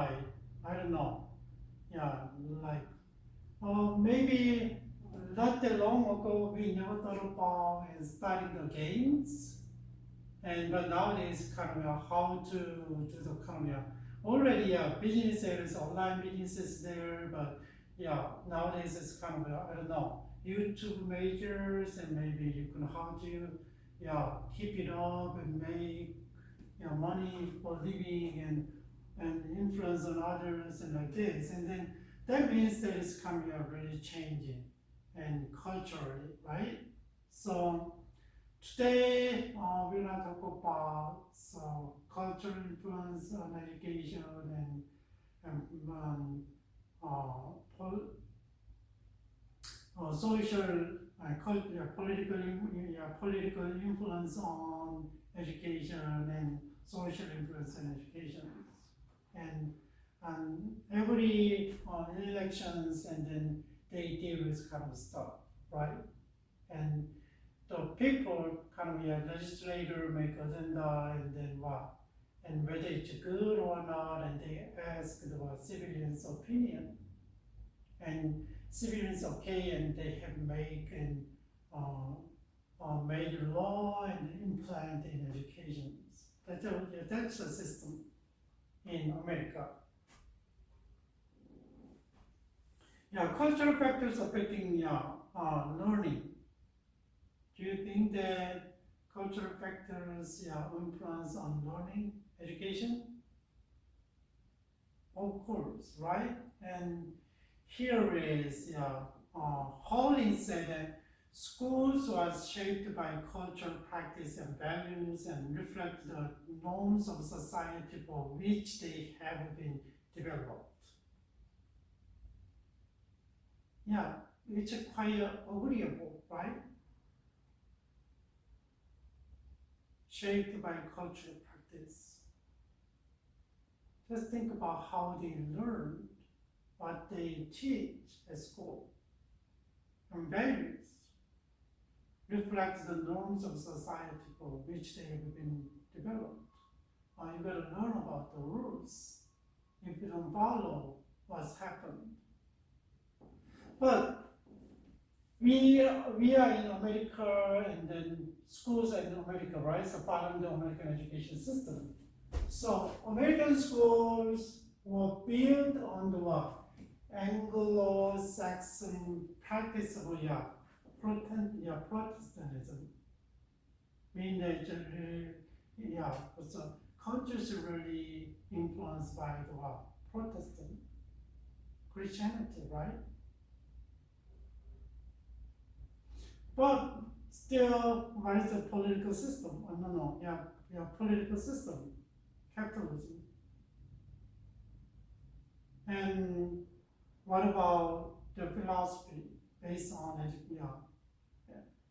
like, I don't know, yeah, like, maybe not that long ago we never thought about starting the games, but nowadays kind of how to do the kind of already business there is online businesses there, but yeah, nowadays it's kind of I don't know, YouTube majors, and maybe you can how to keep it up and make money for living and influence on others and like this, and then that means that it's kind of really changing and culturally, right? So today we're going to talk about cultural influence on education and social political influence on education and social influence on education, and every elections, and then they deal with kind of stuff, right? And the people kind of legislator make agenda, and then what, and whether it's good or not, and they ask the civilians' opinion, and civilians okay, and they have make and made law and implant in education. That's the system in America. Cultural factors affecting learning. Do you think that cultural factors influence on learning, education? Of course, right? And here is Holling said that schools was shaped by cultural practice and values and reflect the norms of society for which they have been developed. Yeah, it's quite agreeable, right? Shaped by cultural practice. Just think about how they learn, what they teach at school, and values reflect the norms of society for which they have been developed. You gotta learn about the rules. If you don't follow what's happened. But we are in America, and then schools are in America, right? So following the American education system. So American schools were built on the what? Anglo-Saxon practice of Protestantism. Meaning that so cultures really influenced by the what? Protestant Christianity, right? But still, what is the political system? Political system, capitalism. And what about the philosophy based on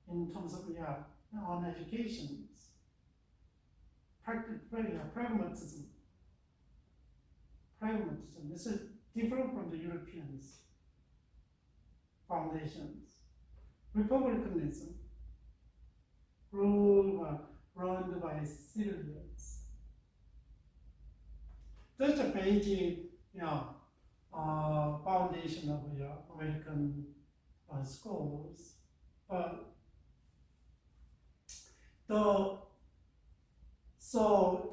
in terms of on education? Pragmatism. Pragmatism. This is different from the Europeans' foundations. Republicanism, run by civilians. That's a basic, foundation of American schools. But the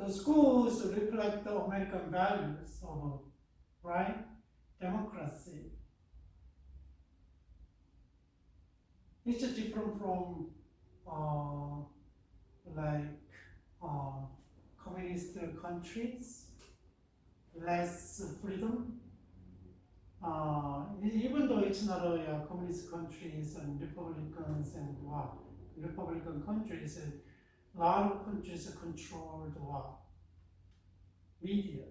schools reflect the American values of right democracy. It's different from communist countries, less freedom. Even though it's not a communist countries and Republicans and Republican countries, a lot of countries controlled media,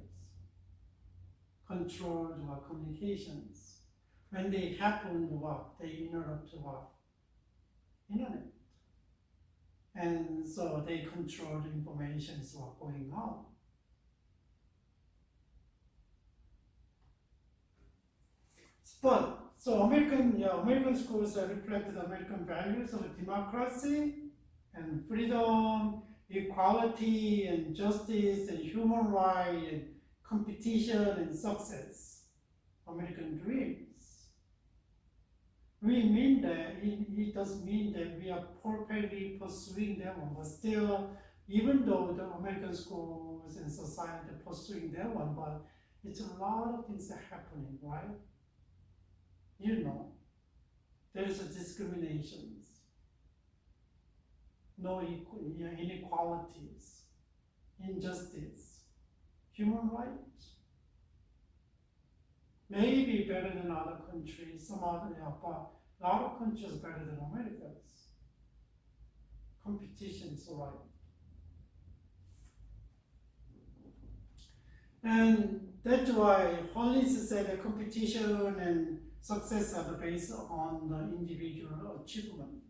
controlled communications. When they happen, they interrupt internet. And so they control the information is what's going on. But so American schools reflect the American values of democracy and freedom, equality and justice and human rights and competition and success, American dreams. We mean that, it does mean that we are perfectly pursuing them, but still, even though the American schools and society are pursuing that one, but it's a lot of things are happening, right? You know, there's a discriminations, no inequalities, injustice, human rights. Maybe better than other countries, some other, but a lot of countries better than America's. Competition is right. And that's why Hollins said that competition and success are based on the individual achievement.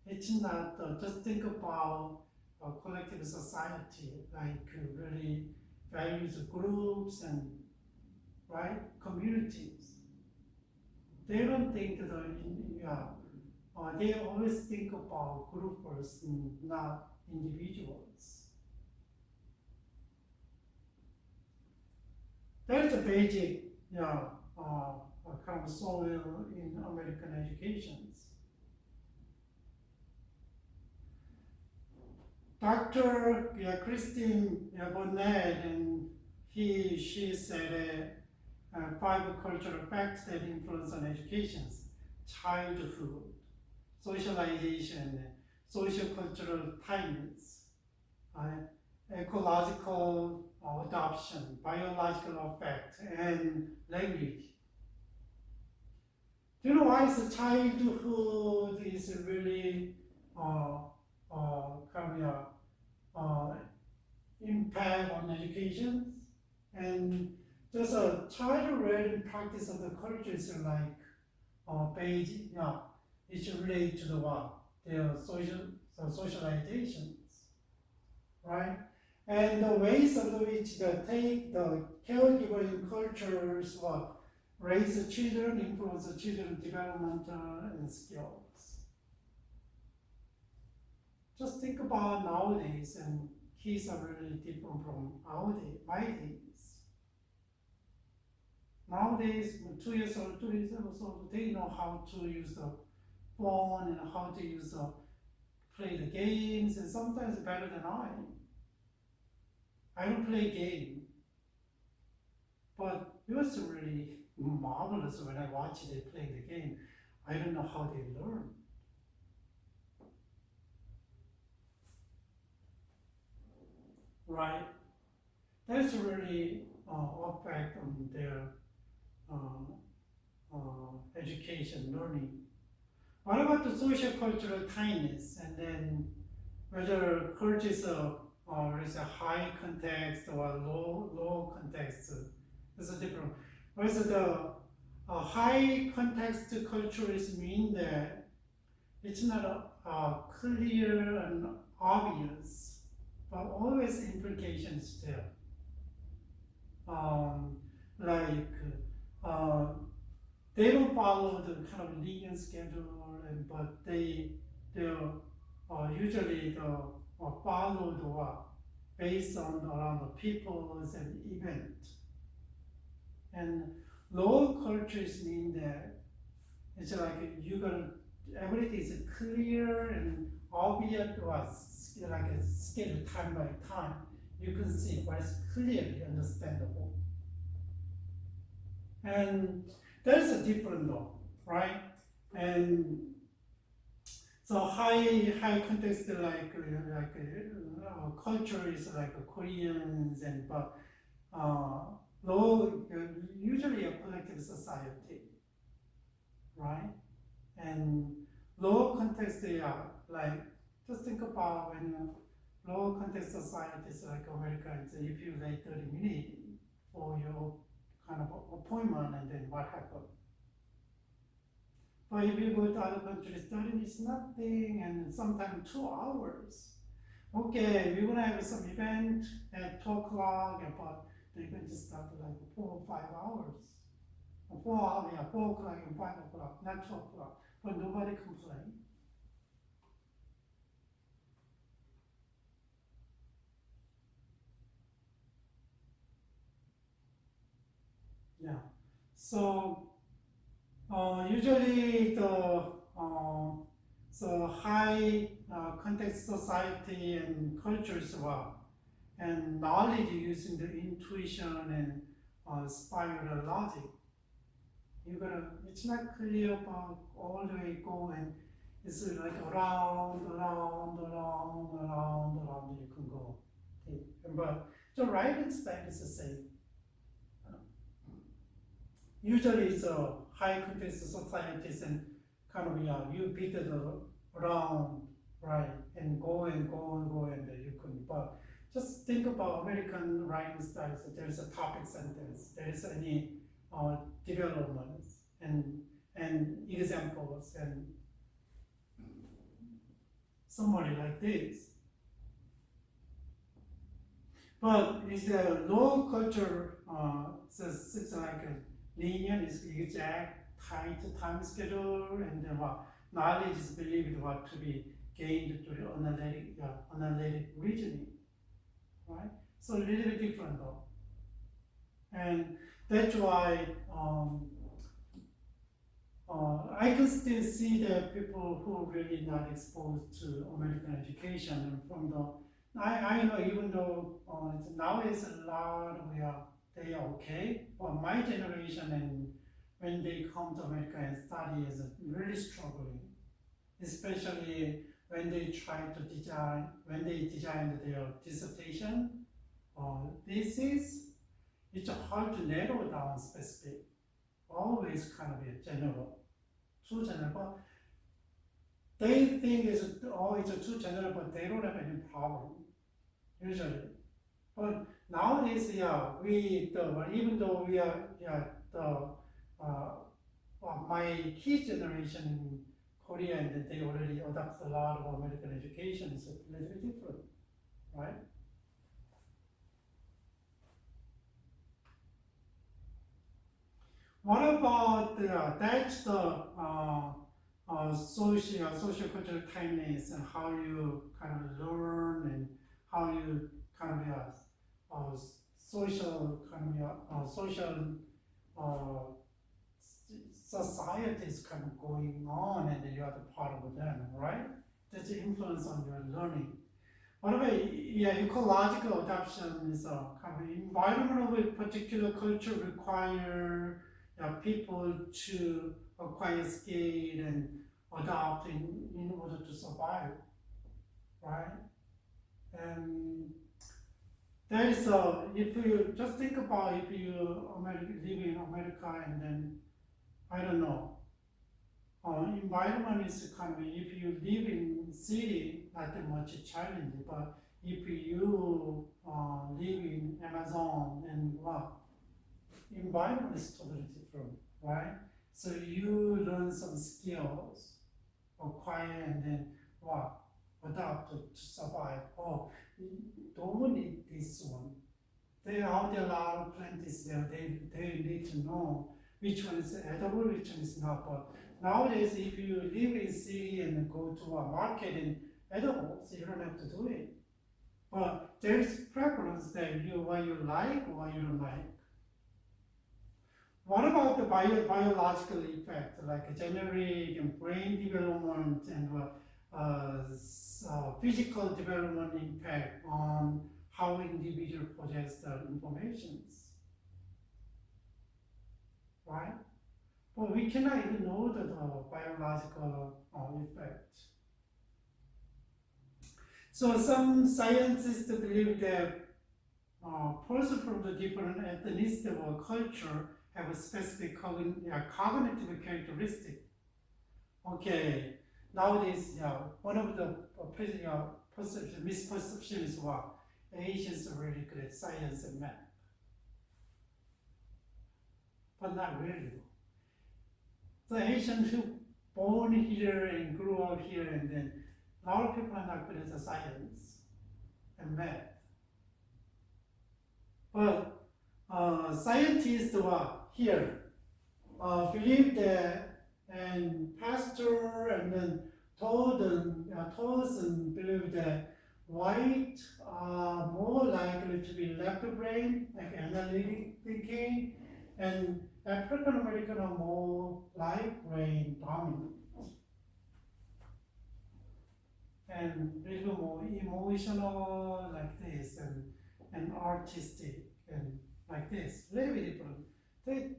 It's not just think about a collective society, like really values groups and right communities. They don't think they always think about group first, not individuals. That's the basic kind of soil in American educations. Dr. Christine Bonnet and she said 5 cultural facts that influence on educations: childhood, socialization, socio-cultural ties, ecological adoption, biological effect, and language. Do you know why the childhood is really impact on education? And just a child-rearing practice of the culture is like it's related to their socializations, right? And the ways of which they take the caregiver in cultures raise the children, influence the children's developmental and skills. Just think about nowadays, and kids are really different from my days. Nowadays, 2 years old, 3 years old, they know how to use the phone and how to play the games, and sometimes better than I. I don't play game, but it was really marvelous when I watched them play the game. I don't know how they learn. Right? That's really effect on their education, learning. What about the social cultural tightness, and then whether culture is a high context or low context? It's a different. Whereas the high context cultures mean that it's not clear and obvious, but always implications there. They don't follow the kind of linear schedule, but they usually follow based on around the peoples and event. And low cultures mean that it's like everything is clear and obvious to us, like a scale time by time. You can see what's clearly understandable. And there's a different though, right? And so high context culture is like Koreans but low usually a collective society, right? And low context just think about when low context societies like Americans, if you wait 30 minutes for your kind of appointment, and then what happened? But if you go to other countries, 30 minutes nothing, and sometimes 2 hours. Okay, we're gonna have some event at 2 o'clock, but the event just started like 4 or 5 hours. 4 hours, 4 o'clock and 5 o'clock, not 2 o'clock. But nobody complained. So usually the high context society and cultures and knowledge using the intuition and spiral logic. It's not clear about all the way go and it's like around, you can go. But the writing style is the same. Usually it's a high context societies and kind of, you beat it around, right, and go and you can, but just think about American writing styles. There's a topic sentence, there's any developments and examples and summary like this. But it's a low culture, it's like a linear, it's exact, tight time schedule, and then knowledge is believed to be gained through analytic reasoning, right? So a little bit different though. And that's why I can still see the people who are really not exposed to American education and from the, I know even though nowadays a lot they are okay, but my generation and when they come to America and study is really struggling, especially when they designed their dissertation or thesis. It's hard to narrow down specific, always kind of a general, too general, but they think it's too general, but they don't have any problem, usually. But nowadays, even though we are, my kids' generation in Korea, and they already adopt a lot of American education, it's a little bit different, right? What about that's the social cultural timeless and how you kind of learn and how you kind of social societies kind of going on, and then you are the part of them, right? That's the influence on your learning. What about ecological adaptation is a kind of environment of a particular culture require people to acquire skill and adopt in order to survive, right? And that is if you just think about if you live in America and then I don't know, environment is kind of if you live in city not that much challenging, but if you live in Amazon and environment is totally different, right? So you learn some skills, acquire, and then adapt to survive. Oh, don't need this one. There are a lot of plants there. They need to know which one is edible, which one is not. But nowadays, if you live in city and go to a market and edibles, you don't have to do it. But there is preference that what you like, what you don't like. What about the biological effect, like generic and brain development and physical development impact on how individual projects their informations, right? But we cannot even know the biological effect. So some scientists believe that person from the different ethnicity or culture have a specific cognitive characteristic. Okay, nowadays, one of the misperceptions is Asians are really good at science and math. But not really. The Asians who born here and grew up here, and then a lot of people are not good at the science and math. But scientists here believe that, and pastor and then Tolson believe that white are more likely to be left brain, like analytic thinking, and African American are more light brain dominant and little more emotional like this and artistic and like this, little bit different.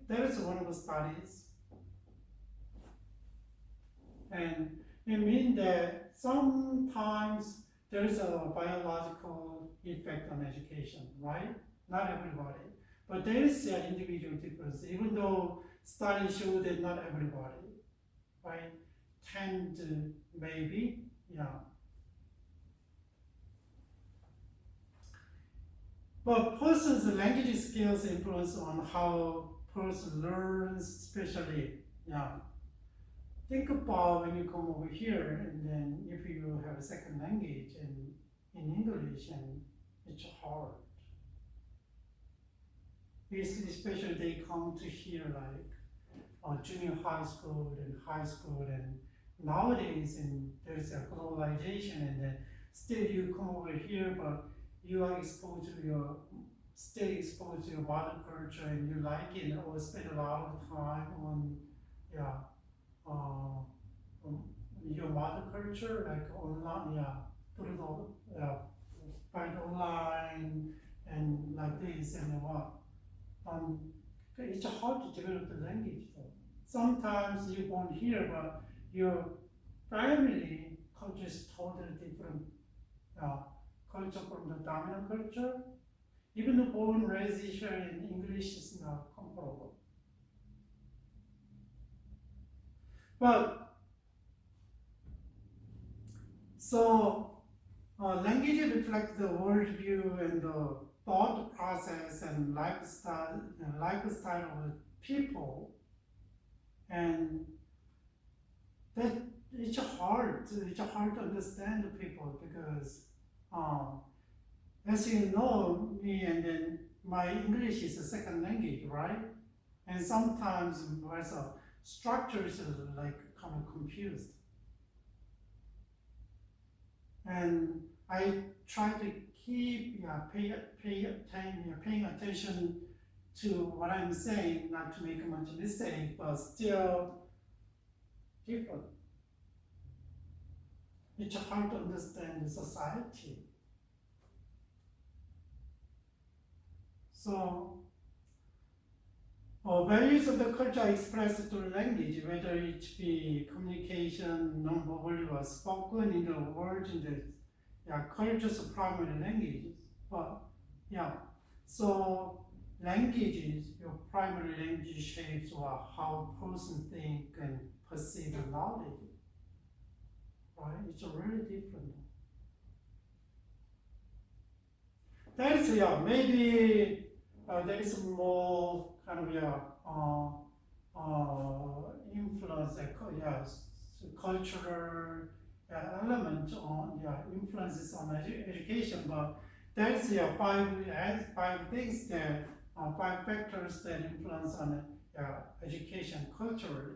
There is one of the studies, and it means that sometimes there is a biological effect on education, right? Not everybody, but there is an individual difference, even though studies show that not everybody, right? Tend to maybe, yeah. But person's language skills influence on how person learns, especially, yeah. Think about when you come over here, and then if you have a second language and in English, and it's hard. Especially they come to here like junior high school and high school, and nowadays and there's a globalization, and then still you come over here, but you are exposed to your still exposed to your mother culture, and you like it, or spend a lot of time on your mother culture, like online, through the find online and like this and what. It's hard to develop the language though. Sometimes you won't hear, but your family culture is totally different culture from the dominant culture. Even the born raised here in English is not comparable. But so language reflects the worldview and the thought process and lifestyle of people, and that it's hard to understand the people because as you know me, and then my English is a second language, right? And sometimes also structures are like kind of confused. And I try to keep paying attention to what I'm saying, not to make much mistake, but still different. It's hard to understand the society. So, values of the culture are expressed through language, whether it be communication, non-verbal, or spoken in the words in the culture's primary languages. But so languages, your primary language shapes how a person think and perceive knowledge. Right? It's really different. That is maybe there is more kind of influence, cultural element on influences on education, but there's five things that five factors that influence on education culturally.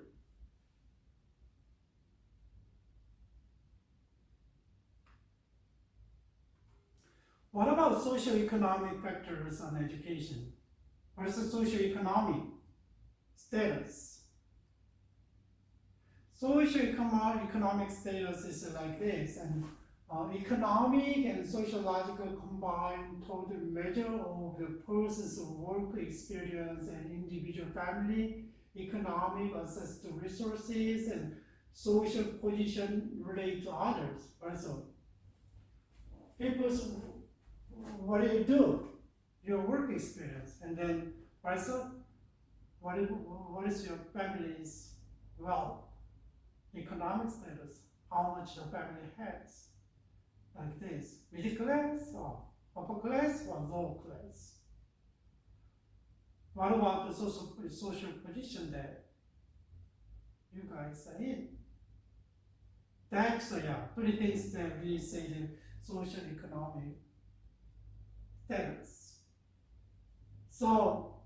What about socioeconomic factors on education? What is the socioeconomic status? Socioeconomic status is like this, and economic and sociological combined total measure of the person's work experience and individual family, economic access to resources, and social position related to others. Also, people's what do you do? Your work experience, and then also, what is your family's wealth, economic status, how much your family has, like this, middle class or upper class or low class. What about the social position that you guys are in? That's three things that we say the social economic status. So,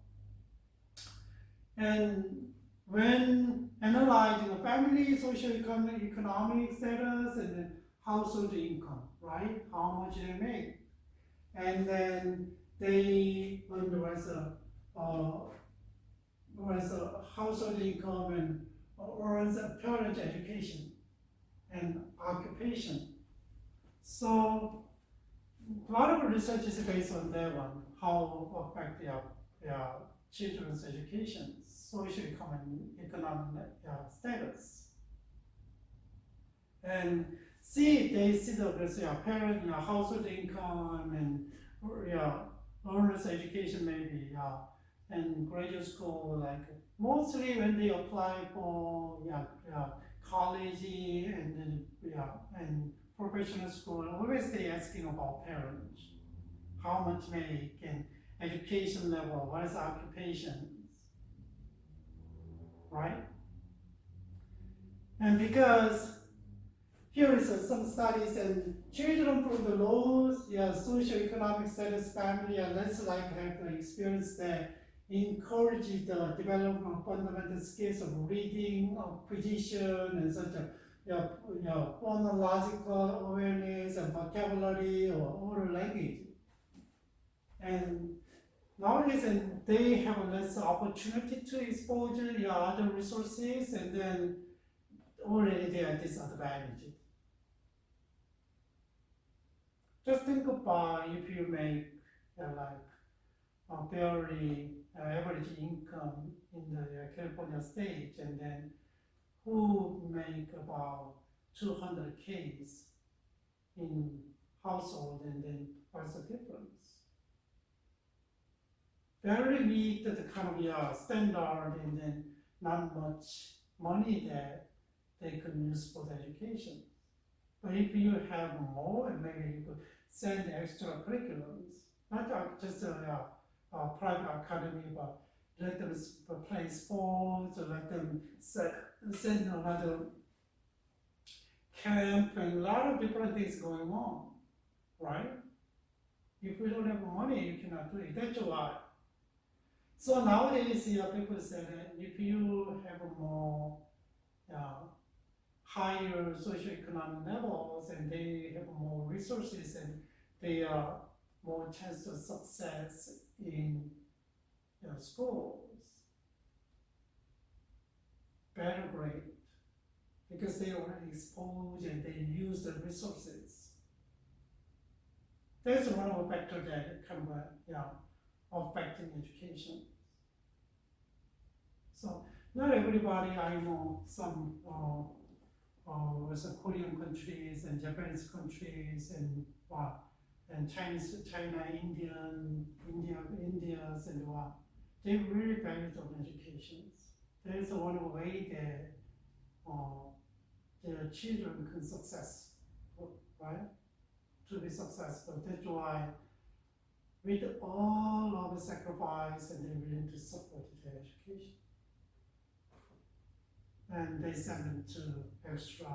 and when analyzing a family socio-economic status and then household income, right? How much they make, and then they was a household income and earns a parent education and occupation. So a lot of research is based on that one, how affect their children's education, social economic status. And they see the parent, household income and earners education maybe, and graduate school, like mostly when they apply for college and then and professional school, always they asking about parents, how much make and education level, what is occupations, right? And because here is some studies and children from the low socioeconomic status family are less likely have the experience that encourage the development of fundamental skills of reading, acquisition, and such phonological awareness and vocabulary or oral language. And nowadays, and they have less opportunity to expose other resources, and then already they are disadvantaged. Just think about if you make like a very average income in the California state, and then who make about 200Ks in household, and then what's the difference? Barely meet the kind of standard, and then not much money that they could use for the education. But if you have more, and maybe you could send extra curriculums, not just a private academy, but let them play sports, or let them send another camp, and a lot of different things going on, right? If you don't have money, you cannot do it. That's why. So nowadays, people say that if you have more higher socioeconomic levels, and they have more resources, and they are more chance of success in schools, better grade, because they already exposed and they use the resources. That's one of the factors that kind of affecting education. So not everybody, I know some Korean countries and Japanese countries and Chinese, China, Indians and they really value on education. There's one way that their children can success, right? To be successful. That's why with all of the sacrifice, and they're willing to support their education. And they send them to extra,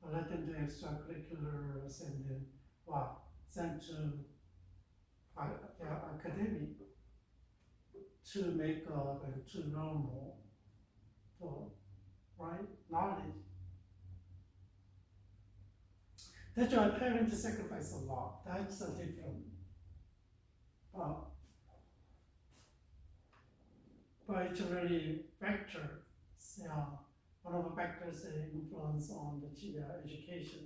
let them do extracurriculars, and then send to academy to make up and to learn more, so, right? Knowledge. That's why parents sacrifice a lot. That's a different. But it's really factor. One of the factors that influence on the education.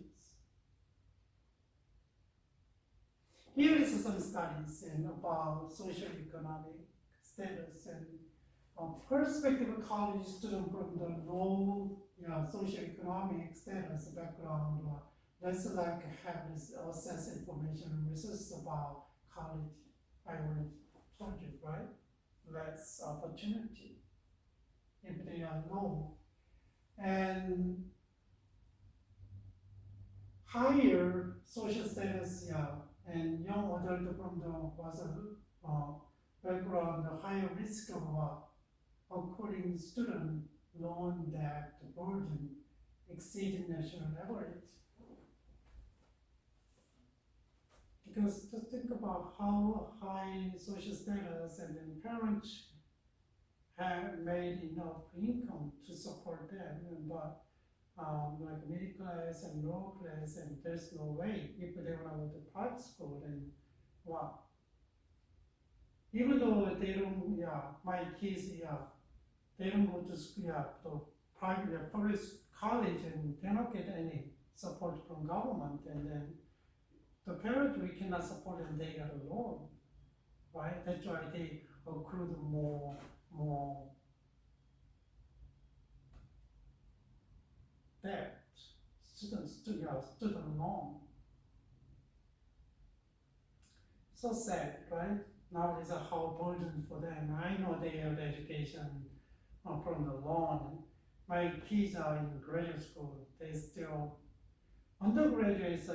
Here is some studies about socioeconomic status and prospective college students from the low socioeconomic status background, let's like have this access information and research about college. I already told you, right? Less opportunity if they are low. And higher social status, and young adult from the background, the higher risk of according student loan debt burden exceeding national average. Because just think about how high social status, and then parents have made enough income to support them, but like middle class and low class, and there's no way if they want to go to private school, then what? even though they don't, my kids, they don't go to school, to private, public college, and they don't get any support from government, and then the parents, we cannot support them, they got a loan, right? That's why they accrued more debt, student loan. So sad, right? Nowadays, a whole burden for them. I know they have the education from the loan. My kids are in graduate school. They still undergraduates.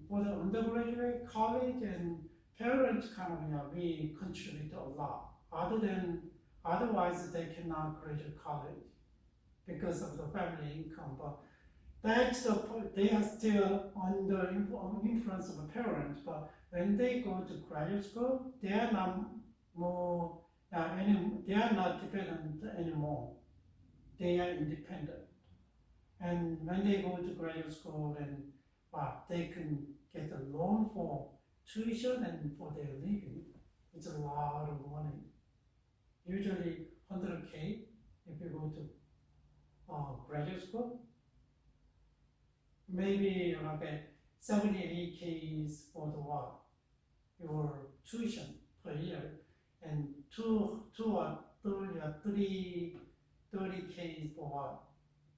For the undergraduate, college, and parents kind of we contribute a lot. Otherwise, they cannot graduate college because of the family income. But that's the point. They are still under influence of the parents. But when they go to graduate school, they are not more they are not dependent anymore. They are independent. And when they go to graduate school, then they can get a loan for tuition and for their living. It's a lot of money. Usually 100K if you go to graduate school. Maybe like 78K for the your tuition per year, and 30K for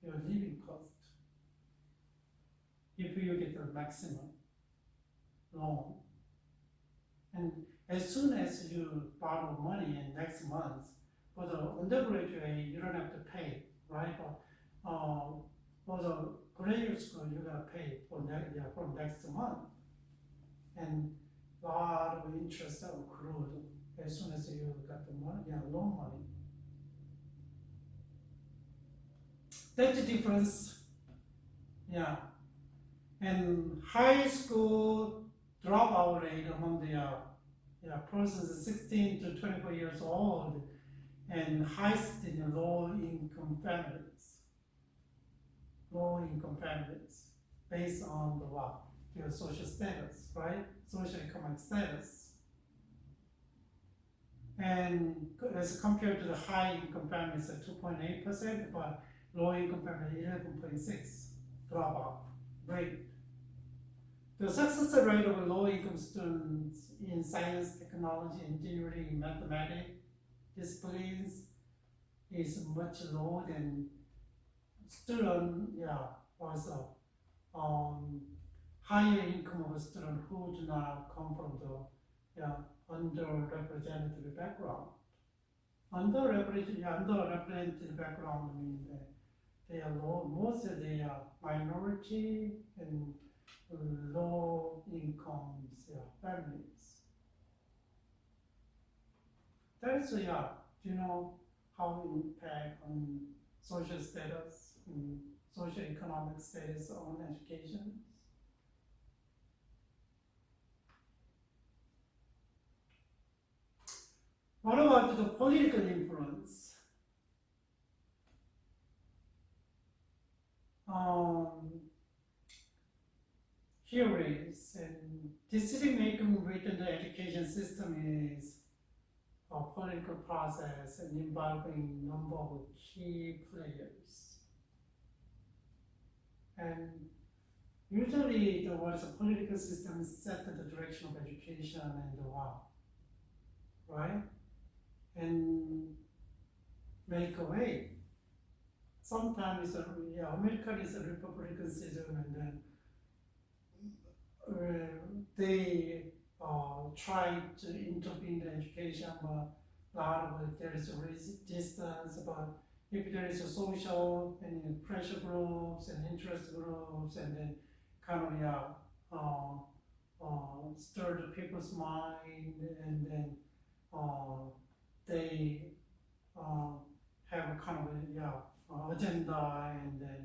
your living cost. If you get the maximum loan, and as soon as you borrow money in next month, for the undergraduate you don't have to pay, right? For the graduate school you gotta pay from next month, and a lot of interest accrued as soon as you got the money, loan money. That's the difference. And high school dropout rate among the persons 16 to 24 years old, and highest in low income families. Low income families, based on your social status, right? Socioeconomic status. And as compared to the high income families at 2.8%, but low income families 11.6 dropout rate. The success rate of low income students in science, technology, engineering, mathematics disciplines is much lower than student, also higher income of students who do not come from the underrepresented background. Underrepresented background means that they are low, most of they are minority and low incomes families. That's do you know how it impact on social status, socioeconomic status on education? What about the political influence? Here is, and decision making within the education system is a political process and involving a number of key players. And usually the political system set the direction of education and right? And make a way. Sometimes America is a republican system, and then they try to intervene in education, but a lot of there is a resistance. But if there is a social and pressure groups and interest groups, and then kind of stir the people's mind, and then they have a kind of agenda, and then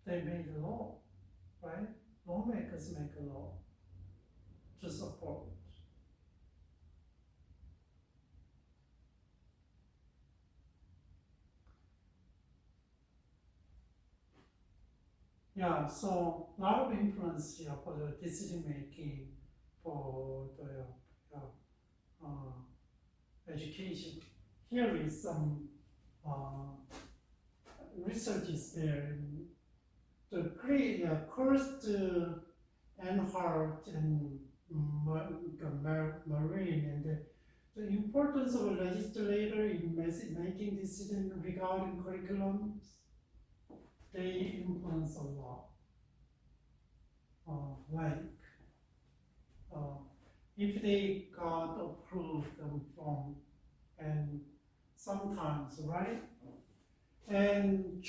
they made a law, right? Lawmakers make a law to support it. So a lot of influence for the decision making for the education. Here is some researches there. The first Earnhardt and Marine and the importance of a legislator in making decisions regarding curriculums, they influence a lot. If they got approved from, and sometimes, right? And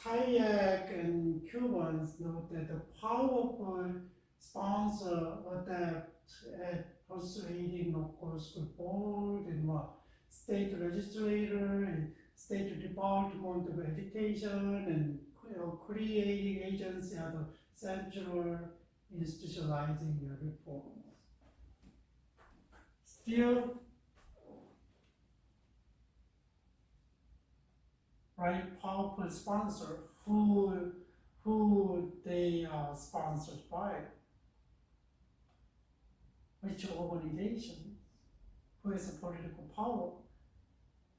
Tayak and Cubans note that the powerful sponsor adapt at persuading, of course, the board and state legislator and state department of education and creating agency are the central institutionalizing the reforms. Still, right, powerful sponsor who they are sponsored by, which organization, who has a political power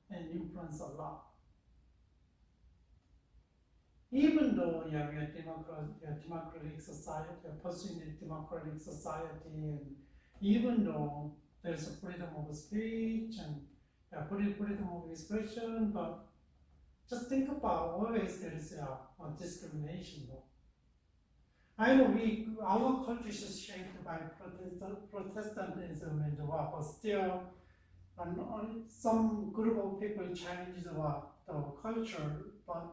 and influence a lot. Even though we are democratic society, pursuing a democratic society, and even though there's a freedom of speech and freedom of expression, but just think about always there is a discrimination. I know our country is shaped by Protestantism and but still some group of people challenge the culture, but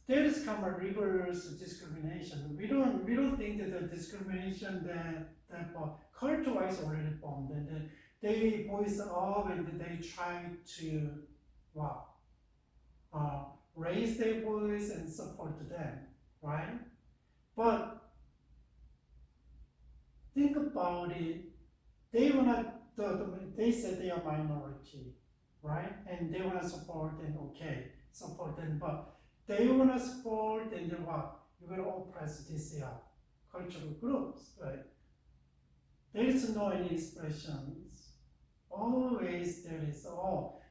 there is kind of reverse discrimination. We don't think that the discrimination that culture-wise already formed, and then they voice up and they try to raise their voice and support them, right? But think about it. They wanna. They said they are minority, right? And they wanna support and support them, but they wanna support and then you will oppress these cultural groups, right? There is no any expressions. Always there is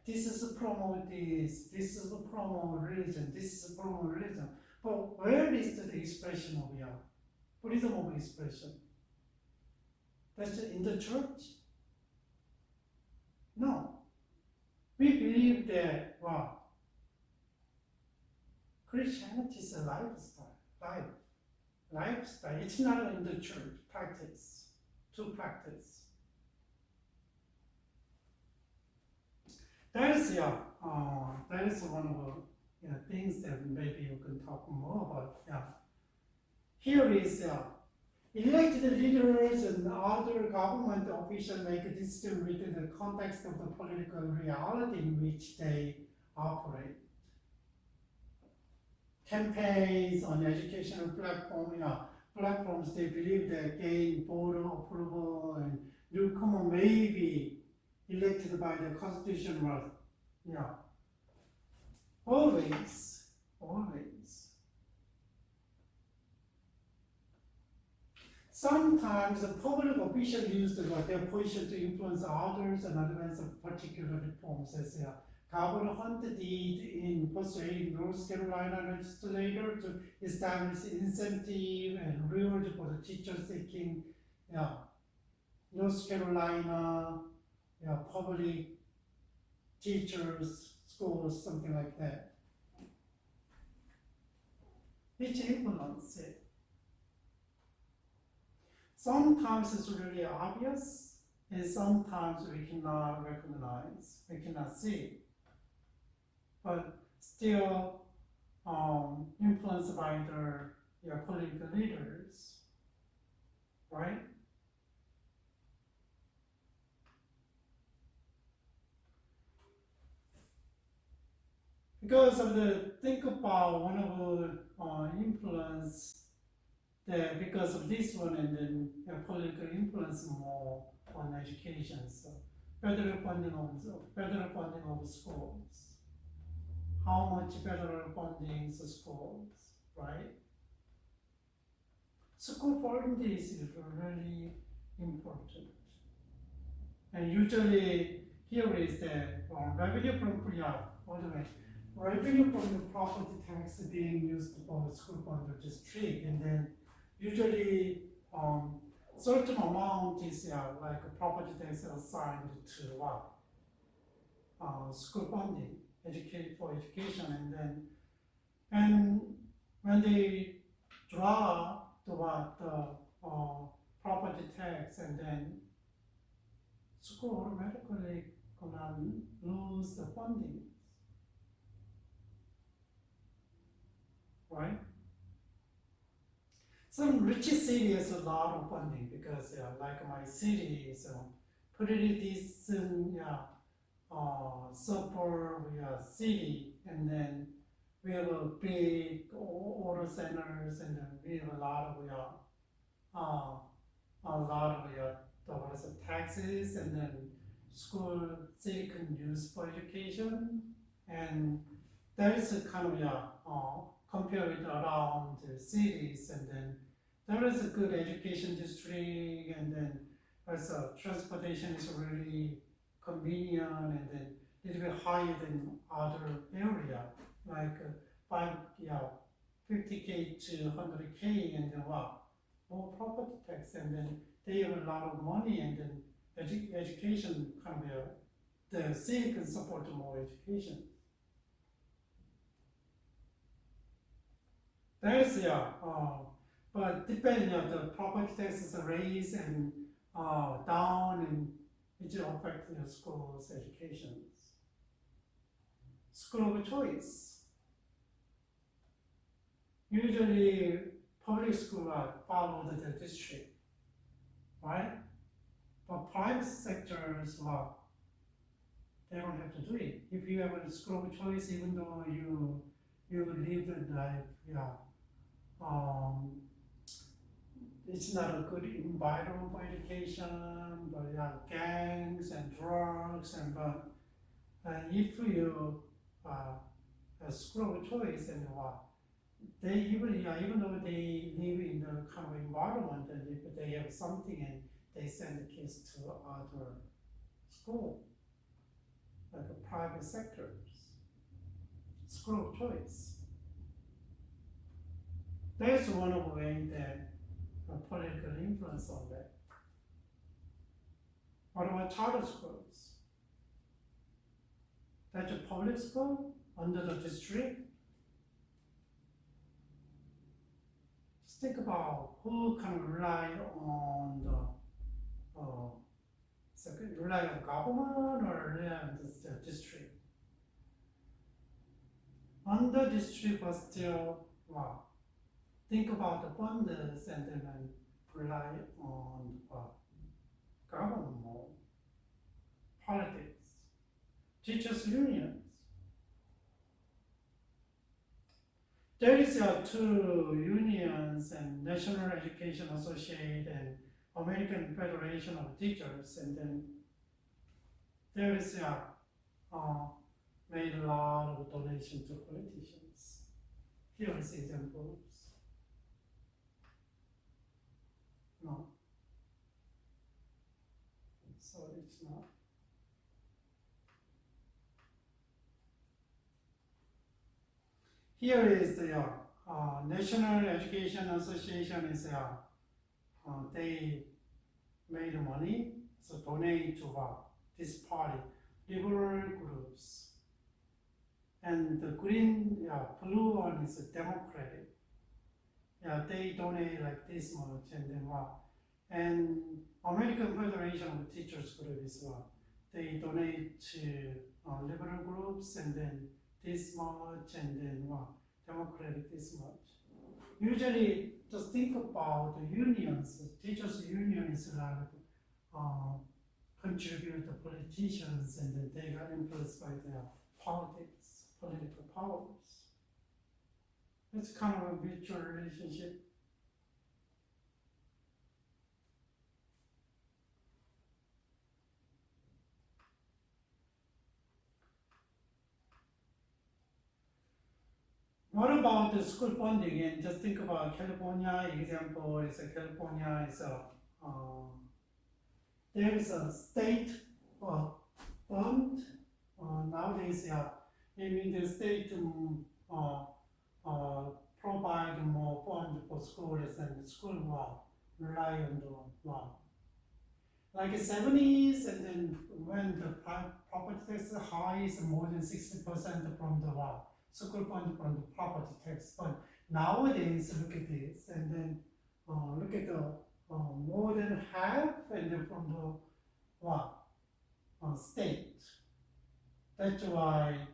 this is to promote this is to promote religion, this is to promote religion. But where is the expression of freedom of expression? That's in the church? No. We believe that Christianity is a lifestyle. It's not in the church to practice. That is one of the things that maybe you can talk more about. Here is elected leaders and other government officials make a decision within the context of the political reality in which they operate. Campaigns on educational platforms, they believe that gain voter approval and newcomer may be elected by the constitution. Always. Sometimes the public officials use their position to influence others and advance particular reforms, as Governor Hunt did in persuading North Carolina legislator to establish incentive and reward for the teacher seeking North Carolina public teachers, schools, something like that. Which influence it. Sometimes it's really obvious, and sometimes we cannot recognize, we cannot see. But still influenced by your political leaders, right? Because of think about one of the influence that because of this one, and then political influence more on education. So federal funding of schools. How much federal funding to schools, right? school funding is really important. And usually here is the revenue from revenue from the property tax being used for school fund district, and then usually certain amount is like a property tax assigned to school funding, for education, and when they draw the property tax, and then school automatically gonna lose the funding, right? Some rich city has a lot of funding because like my city is pretty decent suburb city, and then we have a big auto centers, and then we have a lot of taxes, and then school city can use for education, and there is a kind of compared around the cities, and then there is a good education district, and then also transportation is really convenient, and then a little bit higher than other area, like 50K to 100K, and then more property tax, and then they have a lot of money, and then education kind of the city can support more education. There's but depending on the property taxes raise and down, and it will affect the school's education. School of choice. Usually public school follow the district, right? But private sectors, they don't have to do it. If you have a school of choice, even though you live the life, it's not a good environment for education, but gangs and drugs, but if you a school of choice, and they even though they live in the kind of environment, and if they have something, and they send the kids to other school, like the private sectors, school of choice. There's one of the ways that political influence on that. What about charter schools? That's a public school under the district. Just think about who can rely on rely on government or rely on the district. Under district, but still, think about the funders, and then rely on government more. Politics, teachers' unions. There is two unions, and National Education Association and American Federation of Teachers, and then there is made a lot of donation to politicians. Here is examples. No. So it's not. Here is the National Education Association is they made money, so donate to this party, liberal groups. And the blue one is Democratic. They donate like this much, and then and American Federation of Teachers group is they donate to liberal groups, and then this much, and then Democratic this much. Usually, just think about the unions. Teachers' unions contribute to politicians, and then they are influenced by their politics, political powers. It's kind of a mutual relationship. What about the school funding? And just think about California example. Is California is there is a state fund nowadays. Yeah, maybe the state provide more fund for schools and school rely on the like 70s, and then when the property tax is high, is more than 60% from the school fund from the property tax. But nowadays, look at this, and then look at the more than half, and then from the state. That's why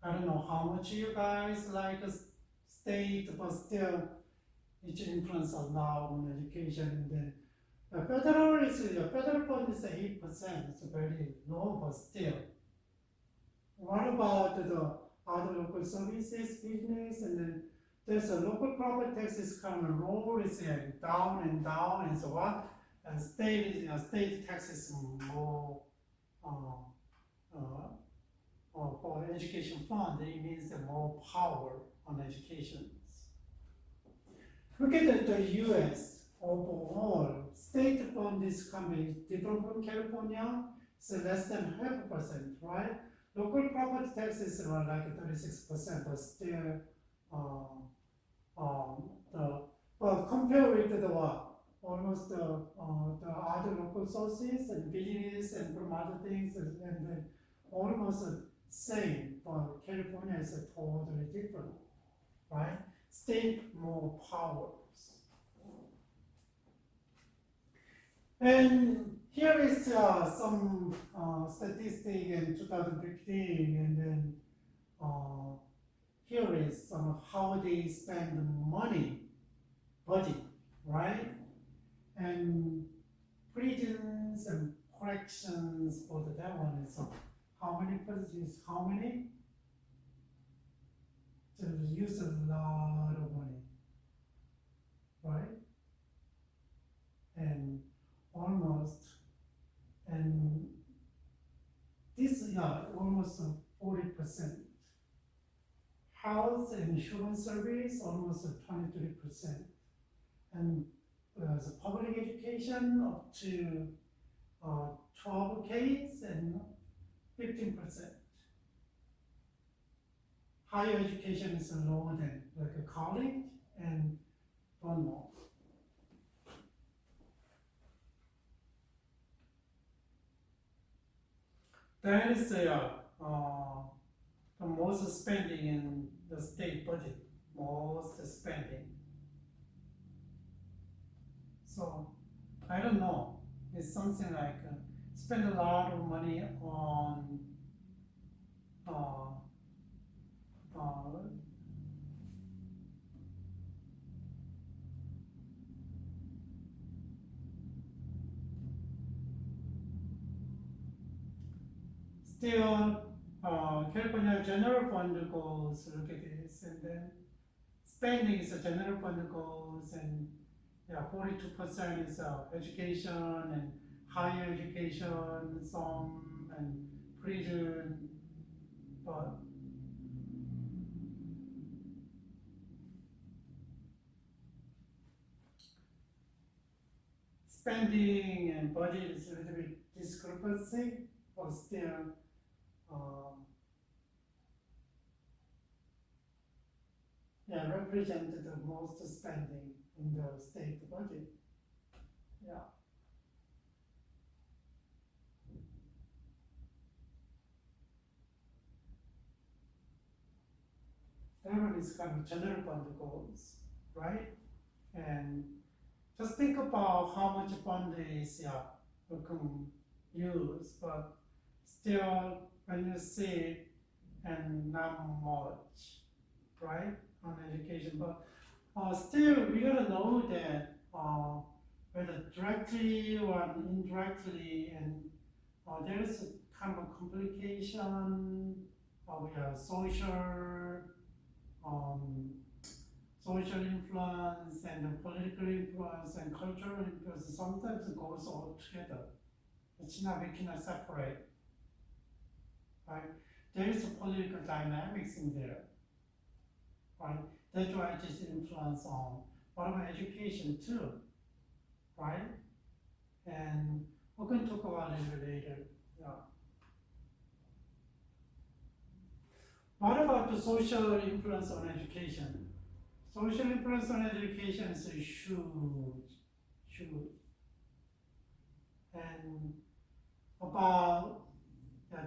I don't know how much you guys like a state, but still it influence a lot on education. And then the federal fund is 8%. It's very low, but still. What about the other local services, business, and then there's a local property tax is kind of low, it's down and down and so on. And state tax is more for education fund. It means more power on education. Look at the U.S. Overall, state fund is coming different from California. It's less than 0.5%, right? Local property tax is around like 36%, but still, but compared with the almost the other local sources and business and from other things, and then almost the same. But California is totally different, right? State more powers. And here is some statistic in 2015, and then here is how they spend money, budget, right? And prisons and corrections for that one is how many prisons, how many? So use a lot of money, right? And almost, and this almost 40%. Health and insurance service almost 23%, and the public education up to 12K and 15%. Higher education is lower than like a college and one more. That is the most spending in the state budget, most spending. So I don't know. It's something like spend a lot of money on still California general fund goes, look at this, and then spending is a general fund goes, and 42% is education and higher education, some and prison, but spending and budget is a little bit discrepancy, but still represented the most spending in the state budget. Yeah. That one is kind of general fund goals, right? And just think about how much fund is you can use, but still when you see and not much, right, on education. But still we gotta know that whether directly or indirectly, and there is a kind of a complication. We have social influence and political influence and cultural influence. Sometimes it goes all together. We cannot separate. Right? There is a political dynamics in there. right? That's why it is influence on what about education too, right? And we're going to talk about it later. Yeah. What about the social influence on education? Social influence on education is huge, huge. And about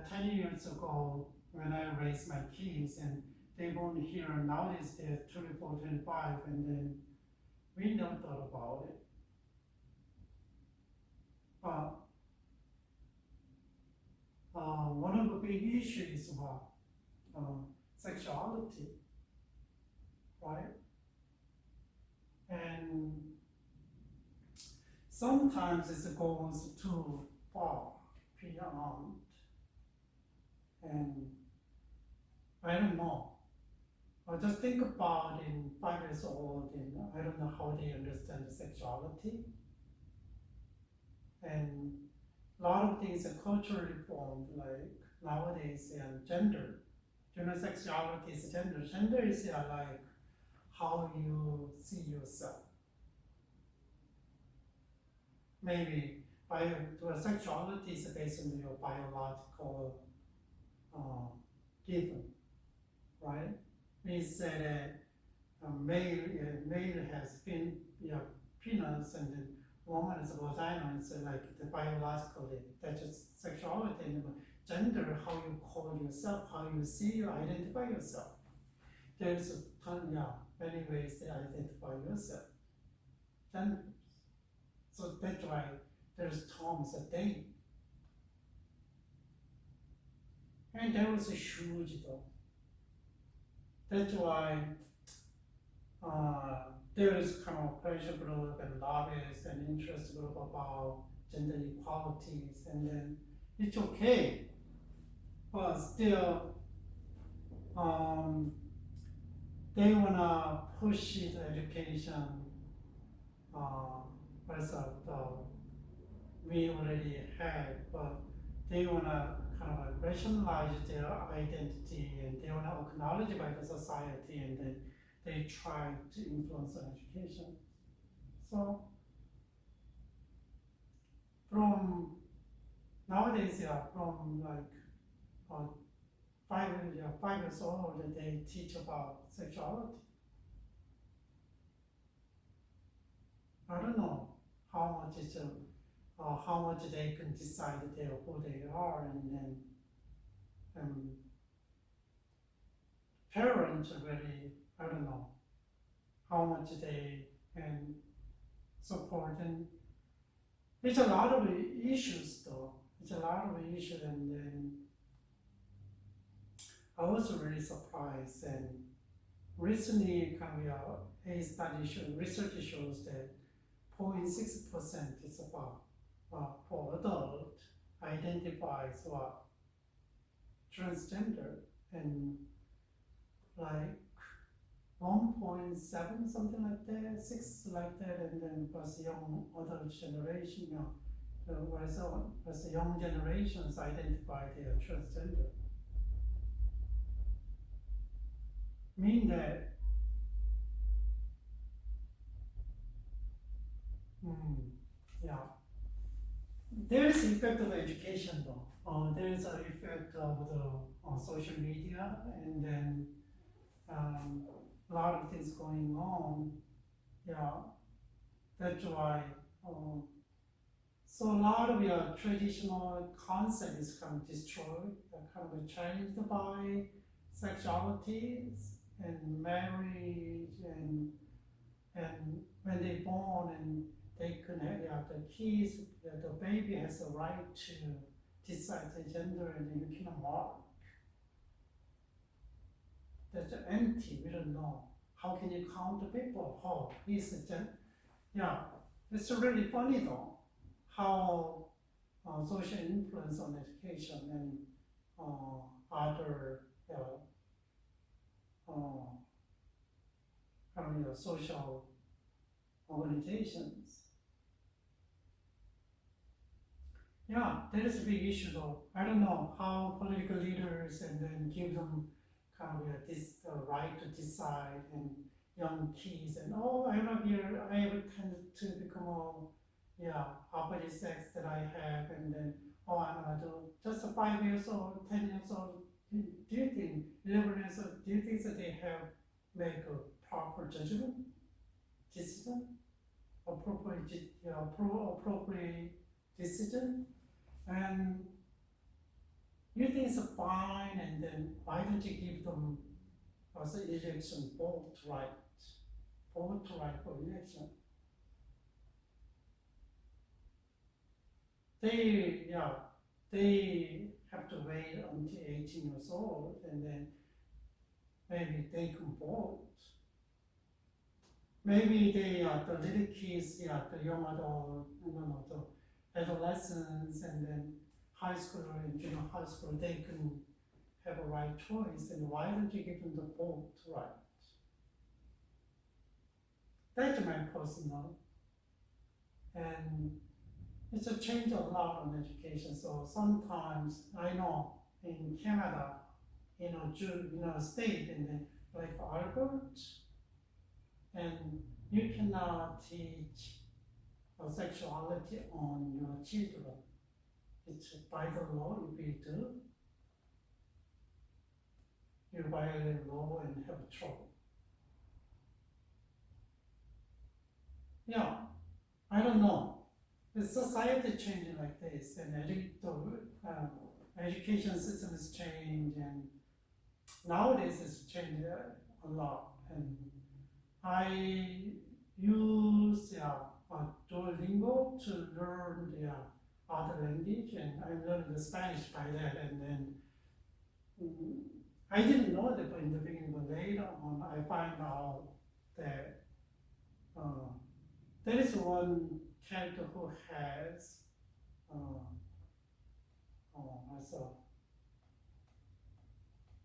10 years ago, when I raised my kids, and they born here, nowadays they're 24, 25, and then we never thought about it. But one of the big issues is about sexuality, right? And sometimes it goes too far beyond, and I don't know. Or just think about in 5 years old, and I don't know how they understand sexuality. And a lot of things are culturally formed, like nowadays, gender. Sexuality is gender. Gender is like how you see yourself. Maybe sexuality is based on your biological given, right? We said male has penis and then woman is vagina. It's like the biologically, that's just sexuality. And gender, how you call yourself, how you see, you identify yourself. There's a ton, many ways to identify yourself. Genders. So that's why there's terms a day. And that was a huge though. That's why there is kind of pressure group and lobbyists and interest group about gender equalities, and then it's okay, but still they wanna push it education we already had, but they wanna kind of rationalize their identity, and they wanna acknowledge by the society, and then they try to influence education. So from nowadays, from like 5 years old, they teach about sexuality. I don't know how much is how much they can decide who they are, and then parents are very, I don't know how much they can support, and it's a lot of issues though. It's a lot of issues, and then I was really surprised. And recently, a study research shows that 0.6% is about for adult identifies transgender, and like 1.7 something like that, 6 like that, and then plus young adult generation, whereas the young generations identify they are transgender. Mean that there is effect of education though. There is an effect of the social media, and then a lot of things going on. That's why. So a lot of your traditional concept is kind of destroyed, kind of changed by sexualities and marriage, and when they're born and they can have the kids, the baby has the right to decide the gender, and then you cannot mark. That's empty, we don't know. How can you count the people? Oh, he's a it's really funny though, how social influence on education and other social organizations. That is a big issue though. I don't know how political leaders and then give them kind of the right to decide, and young kids, and I love here, I will tend to become opposite sex that I have, and then I'm gonna do just 5 years old, 10 years old. Do you think 11 years old? Do you think that they have make a proper judgment, decision, appropriate decision, and you think it's fine, and then why don't you give them as an election vote right for election? They have to wait until 18 years old, and then maybe they can vote. Maybe the little kids, the young adult, the adolescents, and then high school and junior high school, they can have a right choice, and why don't you give them the vote right? That's my personal. And it's a change a lot on education. So sometimes I know in Canada, state, and then like Albert, and you cannot teach sexuality on your children. It's by the law. If you do, you violate law and have trouble. Yeah, I don't know. The society changing like this, and education system is changed, and nowadays it's changed a lot. And I use Duolingo to learn the other language, and I learned the Spanish by that. And then I didn't know that in the beginning, but later on I find out that there is one character who has as a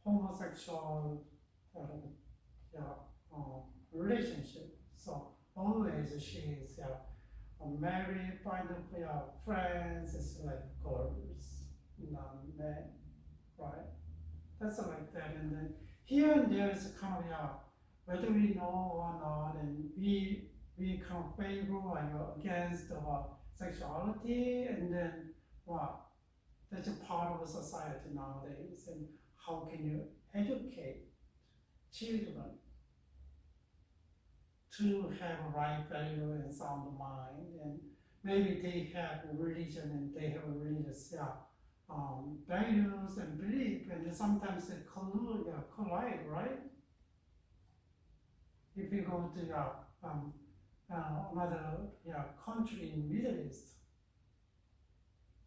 homosexual relationship. So always she is married, find friends, it's like girls, not men, right? That's like that. And then here and there is a kind of whether we know or not, and we kind of favor or against sexuality, and then that's a part of society nowadays. And how can you educate children to have a right value and sound mind? And maybe they have a religion, and they have a religious values and belief, and sometimes they collide, right? If you go to another country in Middle East,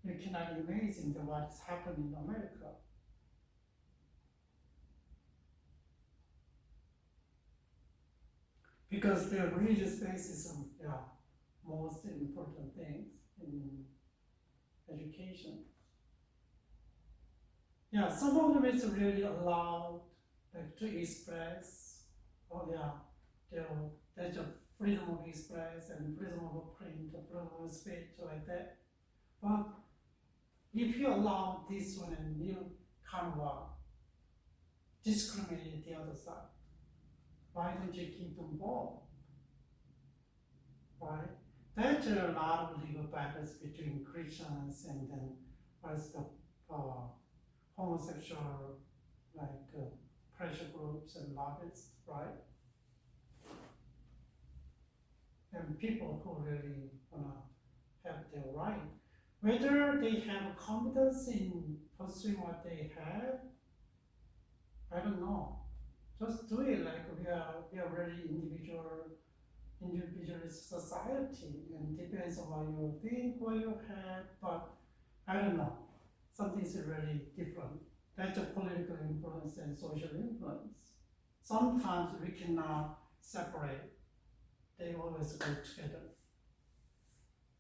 you cannot imagine what's happening in America. Because the religious base is most important things in education. Yeah, some of them is really allowed to express. There's a freedom of express and freedom of print, freedom of speech, like that. But if you allow this one, and you kind of discriminate the other side, why don't you keep them both? Right? There's a lot of legal battles between Christians and then as the homosexual pressure groups and lobbyists, right? And people who really have their right. Whether they have confidence in pursuing what they have, I don't know. Just do it like we are really individualist society, and depends on what you think, what you have, but I don't know. Something's really different. That's a political influence and social influence. Sometimes we cannot separate. They always go together.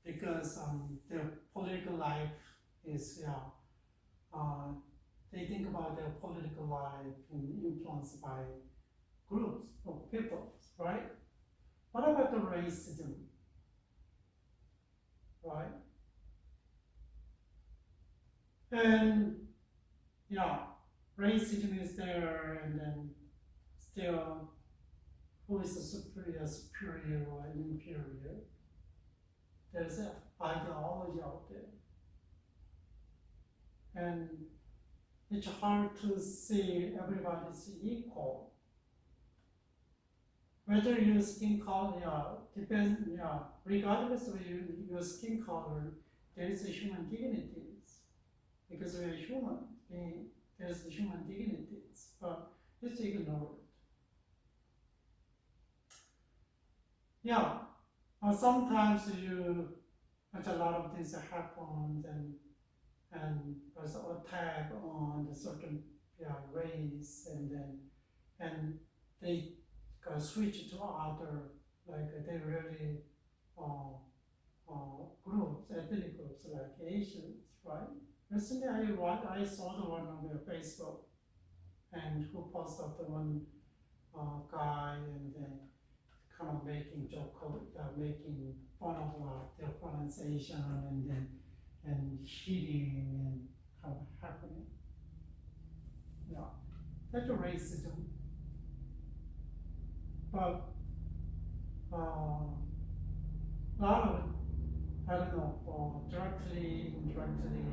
Because their political life is, they think about their political life and influenced by groups of people, right? What about the racism, right? And racism is there, and then still who is the superior or inferior. There's an ideology out there. And it's hard to see everybody's equal. Whether your skin color, depends, regardless of your skin color, there is a human dignities. Because we are human, there's human dignities, but it's ignored. Yeah, sometimes a lot of things happen, and there's an attack on the certain race, and they switch to other, like they really groups, ethnic groups like Asians, right? Recently, I saw the one on their Facebook, and who posted up the one guy, and then kind of making joke, making fun of their pronunciation, and hitting and kind of happening. Yeah, that's a racism. But a lot of it, I don't know, directly, indirectly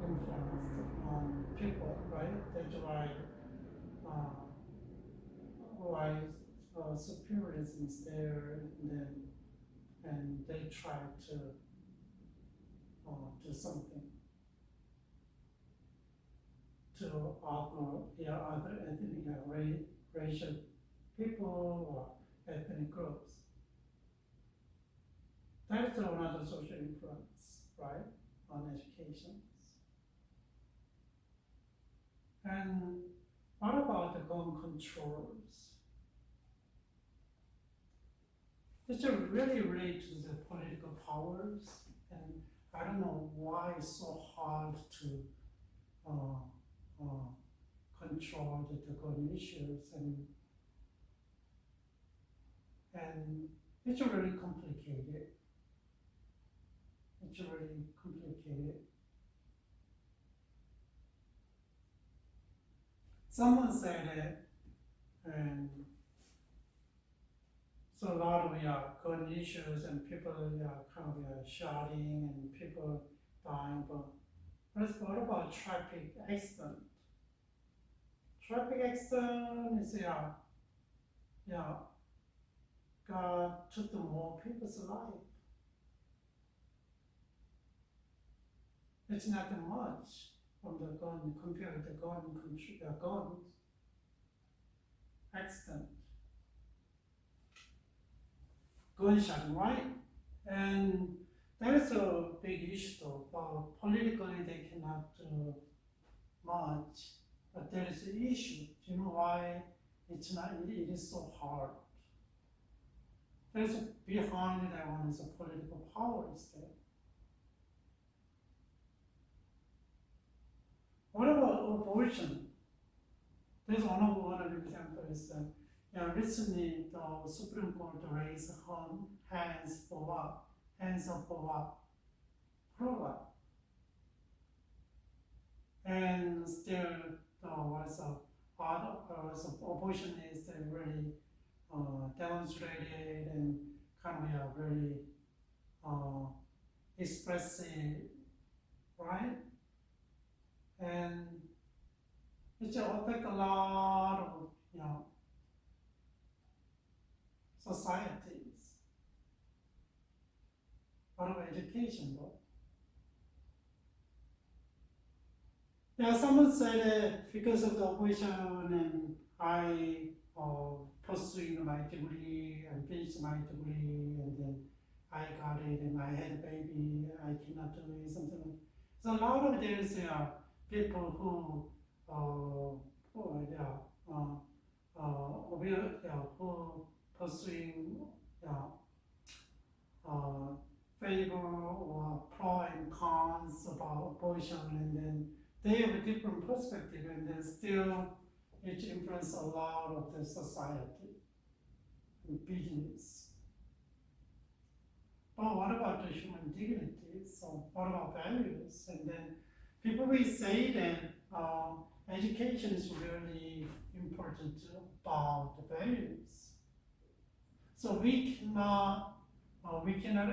influenced on people, right? That's why superiority is there, and they try to do something to other ethnic, racial people or ethnic groups. That's another social influence, right, on education. And what about the gun controllers? It's really related to the political powers, and I don't know why it's so hard to control the gun issues, and it's really complicated. It's really complicated. Someone said it, and so a lot of gun issues, and people kind of shouting, and people dying. But what about traffic accident? Traffic accident is God took more people's life. It's not much from the gun compared to the guns accident. Gunshot, right? And that is a big issue though, but politically they cannot do much. But there is an issue. Do you know why it is so hard? There's behind that one is a political power there. What about abortion? There's one of the examples. Recently the Supreme Court raised hands for what? Hands up for what? Pro-life. And still abortionists really demonstrated and kind of really expressive, right? And it affects a lot of societies, a lot of education though. Someone said that because of the abortion, and I pursuing my degree and finished my degree, and then I got it and I had a baby, I cannot do it, something like that. So a lot of there's people who who pursuing favor or pro and cons about abortion, and then they have a different perspective, and then still it influences a lot of the society and business. But what about the human dignity? So what about values? And then people will say that education is really important about the values. So we cannot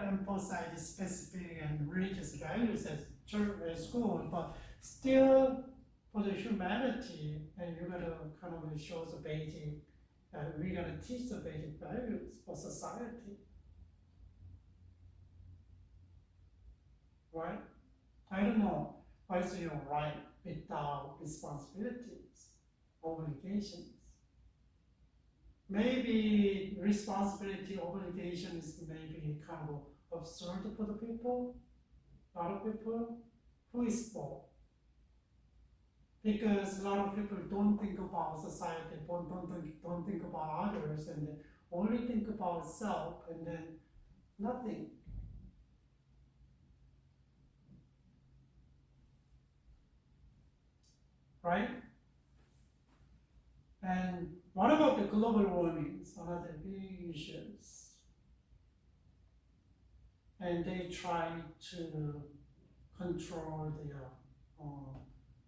emphasize specific and religious values as church, as school, but still for the humanity, and you're gonna kind of show the basic, we're gonna teach the basic values for society, right? I don't know what's your right without responsibilities, obligations. Maybe responsibility, obligations maybe kind of absurd for the people, a lot of people. Who is for? Because a lot of people don't think about society, don't think about others, and then only think about self, and then nothing. Right? And what about the global warming? Another big issues. And they try to control the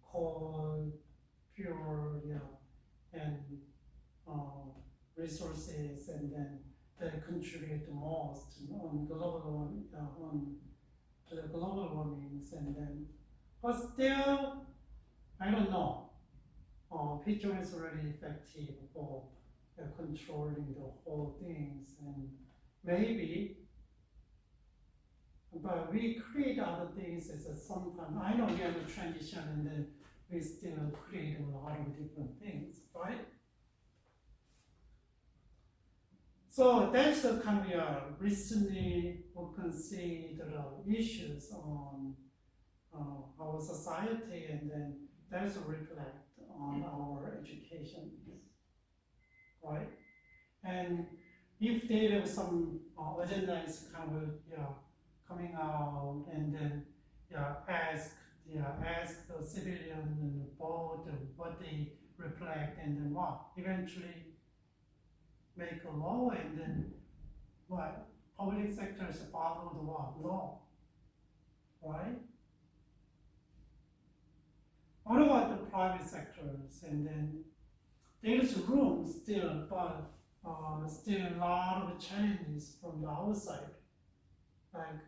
coal, fuel, and resources, and then they contribute the most on global warming, on the global warmings, and then, but still, I don't know. Petrol is really effective for controlling the whole things, and maybe, but we create other things as a sometimes. I know we have a transition, and then we still create a lot of different things, right? So that's the kind of recently we can see the issues on our society, and then that's a reflect on our education, right? And if there is some agenda is kind of coming out, and then ask the civilian and vote what they reflect, and then what eventually make a law, and then what public sectors follow the law, right? What about the private sectors? And then there's room still, but still a lot of challenges from the outside, like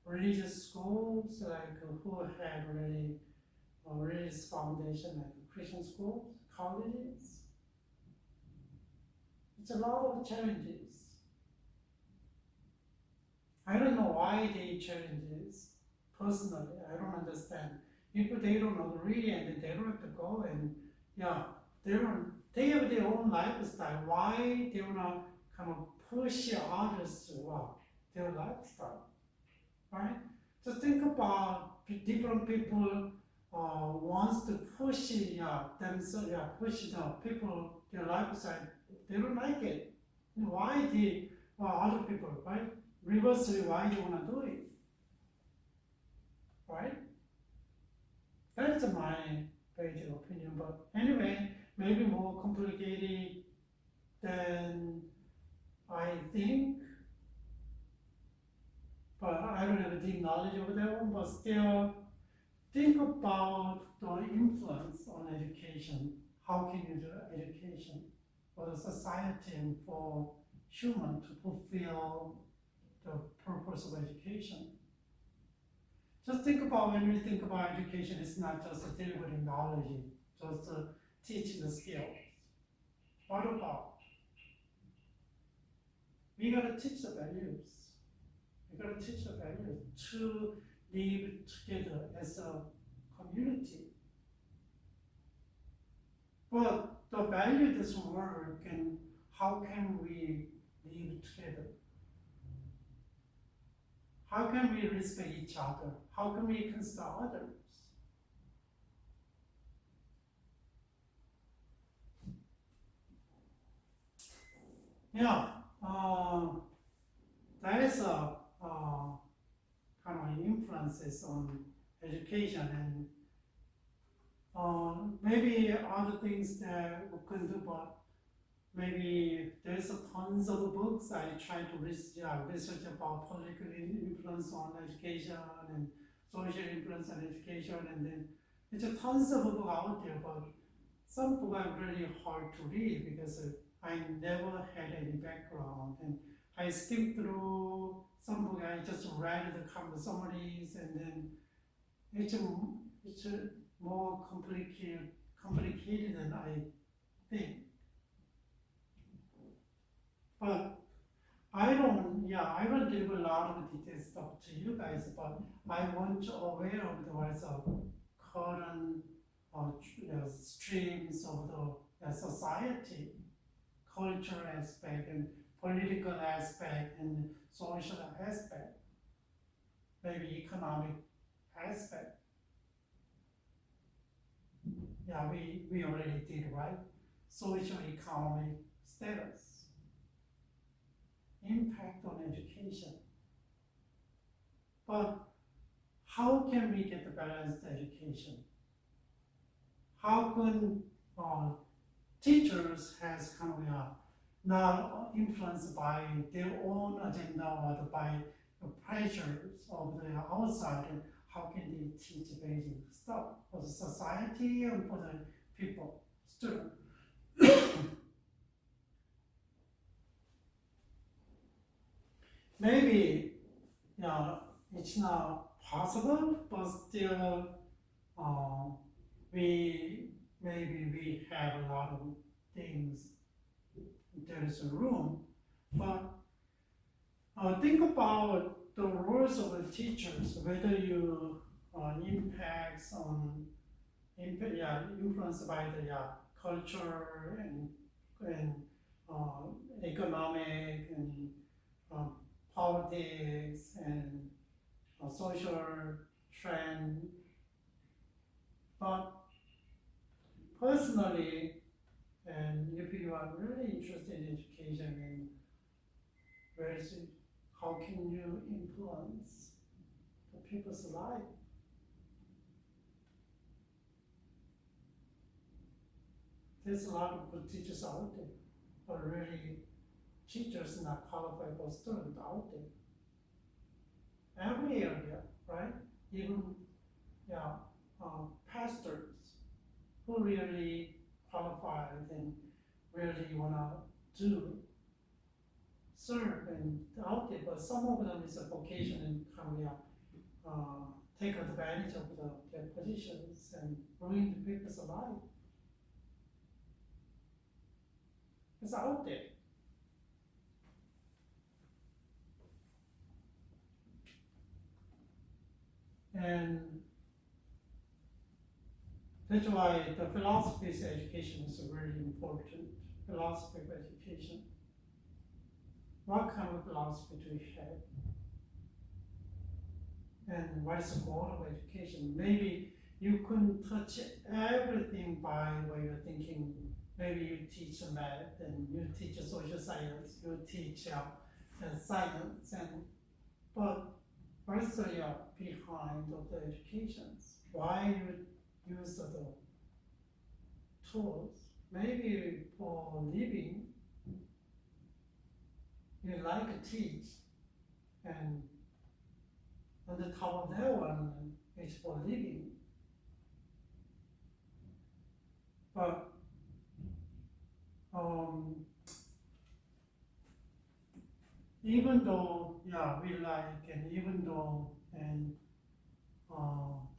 religious schools, like who had really religious foundation, like Christian schools, colleges. It's a lot of challenges. I don't know why they challenges. Personally, I don't understand. If they don't agree, and they don't have to go, and they have their own lifestyle. Why they wanna kind of push others to their lifestyle, right? Just think about different people wants to push themselves, push the people their lifestyle. They don't like it. Why other people, right? Reversely, why they wanna do it, right? That's my basic opinion, but anyway, maybe more complicated than I think. But I don't have a deep knowledge of that one, but still think about the influence on education. How can you do education for the society and for human to fulfill the purpose of education? Just think about when we think about education, it's not just delivering knowledge, just teaching the skills. What about? We gotta teach the values. We gotta teach the values to live together as a community. But the value doesn't work, and how can we live together? How can we respect each other? How can we consider others? That is a kind of influences on education, and maybe other things that we can do, but maybe there's tons of books. I try to research about political influence on education and social influence on education, and then there's tons of books out there, but some books are really hard to read because I never had any background, and I skimmed through some books. I just read the kind of summaries, and then it's more complicated than I think. But I don't give a lot of detailed stuff to you guys, but I want you aware of the what's current streams of the society, cultural aspect, and political aspect, and social aspect, maybe economic aspect. Yeah, we already did, right? Social economic status, impact on education. But how can we get a balanced education? How can teachers has kind of not influenced by their own agenda or by the pressures of the outside, and how can they teach basic stuff for the society and for the people, students? Maybe it's not possible, but still we have a lot of things. There is a room, but think about the roles of the teachers, whether you influenced by the culture and economic and politics and social trend. But personally, and if you are really interested in education and how can you influence the people's life? There's a lot of good teachers out there, but really teachers not qualified for students out there. Every area, right? Even pastors who really qualified and really wanna serve and out there, but some of them is a vocation and come take advantage of their positions and ruin the people's life. It's out there. And that's why the philosophy of education is very important. Philosophy of education. What kind of philosophy do we have? And what is the goal of education? Maybe you couldn't touch everything by what you're thinking. Maybe you teach math, and you teach social science, you teach science, but what's the behind of the educations? Why you use the tools? Maybe for living, you like to teach, and on the top of that one is for living. But even though we like, and even though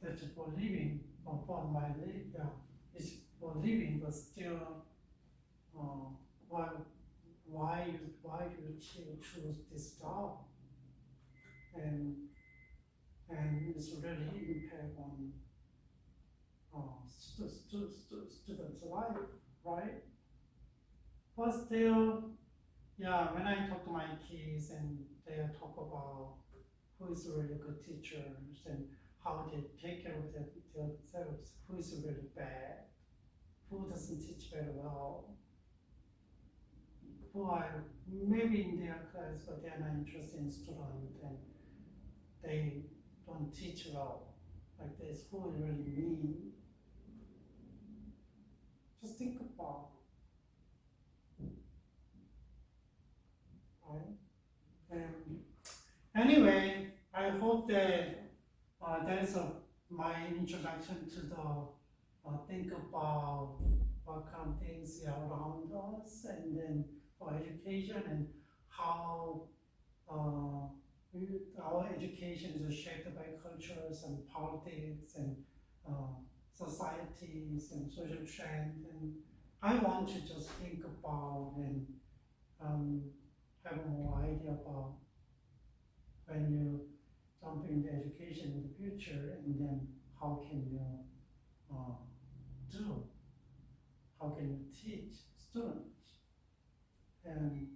that's for living, for my it's for living, but still why you choose this job, and it's really impact on students' life, right? But still, when I talk to my kids and they talk about who is really good teachers and how they take care of themselves, who is really bad, who doesn't teach very well, who are maybe in their class but they are not interested in students and they don't teach well, like this, who is really mean. Just think about, right? Anyway, I hope that that is my introduction to the think about what kind of things are around us, and then for education and how our education is shaped by cultures and politics and societies and social trends. And I want to just think about and have more idea about when you jump into education in the future, and then how can you how can you teach students? And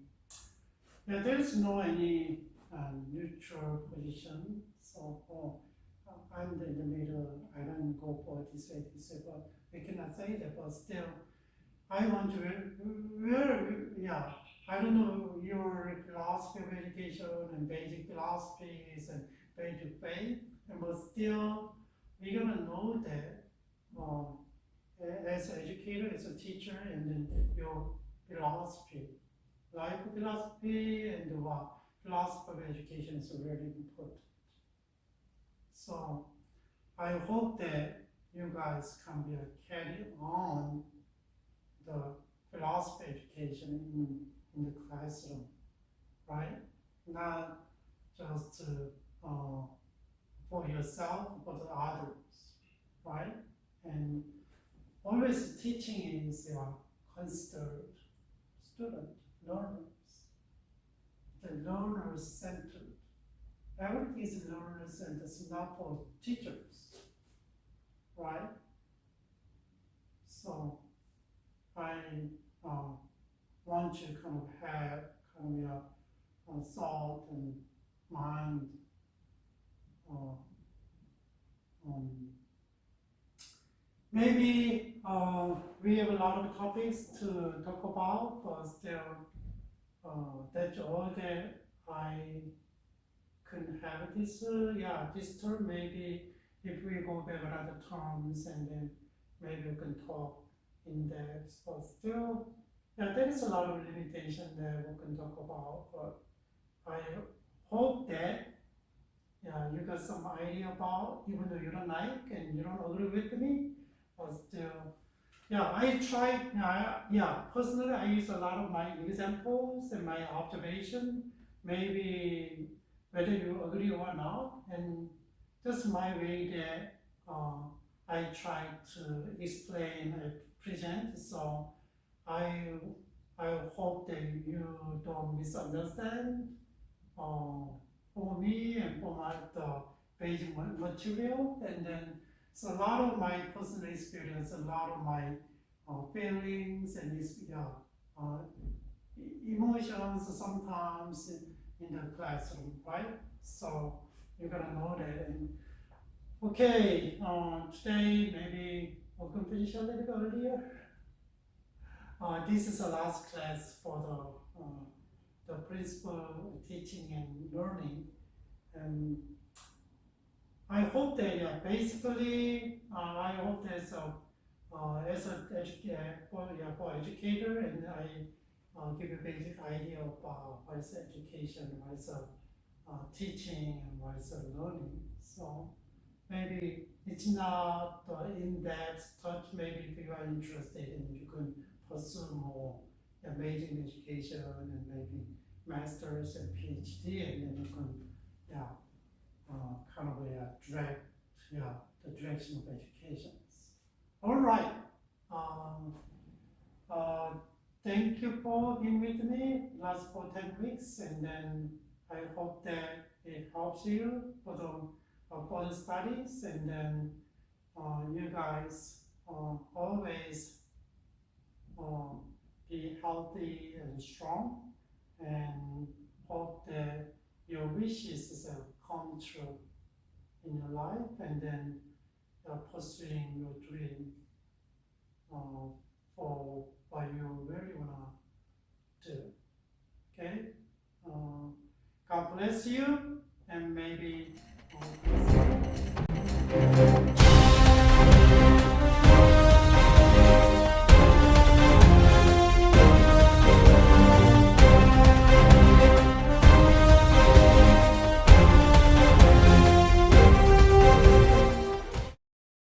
yeah, there is no any neutral position. So I'm in the middle. I don't go for this way, but we cannot say that. But still, I want to I don't know your philosophy of education and basic philosophies and basic faith, but still, we're gonna know that as an educator, as a teacher, and then your philosophy, life philosophy, and what philosophy of education is really important. So I hope that you guys can be carry on the philosophy education in the classroom, right? Not just for yourself, but the others, right? And always teaching is considered student, learners, the learners centered. Everything is learners centered, it's not for teachers, right? So I want to kind of have kind of thought and mind maybe we have a lot of topics to talk about, but still that's all that I couldn't have this this term. Maybe if we go back other terms, and then maybe we can talk in depth, but still, there is a lot of limitation that we can talk about, but I hope that you got some idea about, even though you don't like and you don't agree with me, but still, I tried, personally I use a lot of my examples and my observation, maybe whether you agree or not, and just my way that I try to explain and present. So I hope that you don't misunderstand for me and for the basic material. And then so a lot of my personal experience, a lot of my feelings and emotions sometimes in the classroom, right? So you're gonna know that. And okay, today maybe we can finish a little bit earlier. This is the last class for the principal teaching and learning, and I hope that basically I hope that as for educator, and I give a basic idea about what is education, what is teaching, and what is learning. So maybe it's not in-depth touch. Maybe if you are interested, and you can pursue more amazing education and maybe masters and PhD, and then you can kind of direct the direction of education. All right. Thank you for being with me last for 10 weeks, and then I hope that it helps you for the studies, and then you guys always be healthy and strong, and hope that your wishes come true in your life, and then pursuing your dream for what you really wanna do. Okay? God bless you, and maybe